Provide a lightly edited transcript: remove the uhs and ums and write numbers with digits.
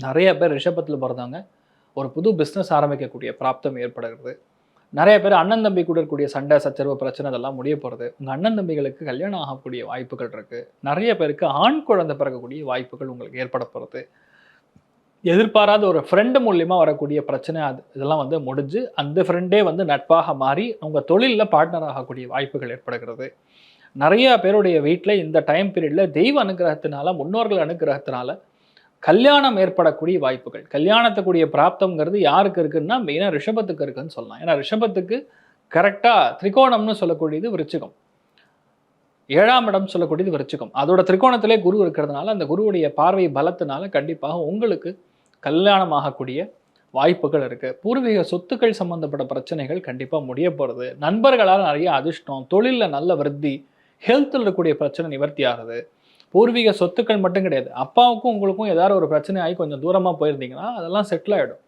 நிறைய பேர் ரிஷபத்தில் பிறந்தவங்க ஒரு புது பிஸ்னஸ் ஆரம்பிக்கக்கூடிய பிராப்தம் ஏற்படுகிறது. நிறைய பேர் அண்ணன் தம்பி கூட இருக்கக்கூடிய சண்டை, சச்சரவு, பிரச்சனை இதெல்லாம் முடிய போகிறது. உங்கள் அண்ணன் தம்பிகளுக்கு கல்யாணம் ஆகக்கூடிய வாய்ப்புகள் இருக்குது. நிறைய பேருக்கு ஆண் குழந்தை பிறக்கக்கூடிய வாய்ப்புகள் உங்களுக்கு ஏற்பட போகிறது. எதிர்பாராத ஒரு ஃப்ரெண்டு மூலியமா வரக்கூடிய பிரச்சனை இதெல்லாம் வந்து முடிஞ்சு அந்த ஃப்ரெண்டே வந்து நட்பாக மாறி உங்கள் தொழிலில் பார்ட்னர் ஆகக்கூடிய வாய்ப்புகள் ஏற்படுகிறது. நிறைய பேருடைய வீட்டில் இந்த டைம் பீரியடில் தெய்வ அனுகிரகத்தினால, முன்னோர்கள் அனுகிரகத்தினால கல்யாணம் ஏற்படக்கூடிய வாய்ப்புகள், கல்யாணத்துக்குரிய பிராப்தம்ங்கிறது யாருக்கு இருக்குன்னா மெயினாக ரிஷபத்துக்கு இருக்குன்னு சொல்லலாம். ஏன்னா ரிஷபத்துக்கு கரெக்டாக திரிகோணம்னு சொல்லக்கூடியது விருச்சிகம், 7ஆம் இடம் சொல்லக்கூடியது விருச்சிகம். அதோட திரிகோணத்திலே குரு இருக்கிறதுனால அந்த குருவுடைய பார்வை பலத்தினால கண்டிப்பாக உங்களுக்கு கல்யாணம் ஆகக்கூடிய வாய்ப்புகள் இருக்குது. பூர்வீக சொத்துக்கள் சம்மந்தப்பட்ட பிரச்சனைகள் கண்டிப்பாக முடிய போகிறது. நண்பர்களால் நிறைய அதிர்ஷ்டம், தொழிலில் நல்ல விருத்தி, ஹெல்த்தில் இருக்கக்கூடிய பிரச்சனை நிவர்த்தி ஆகுது. பூர்வீக சொத்துக்கள் மட்டும் கிடையாது, அப்பாவுக்கும் உங்களுக்கும் ஏதாவது ஒரு பிரச்சனை ஆகி கொஞ்சம் தூரமாக போயிருந்தீங்கன்னா அதெல்லாம் செட்டில் ஆகிடும்.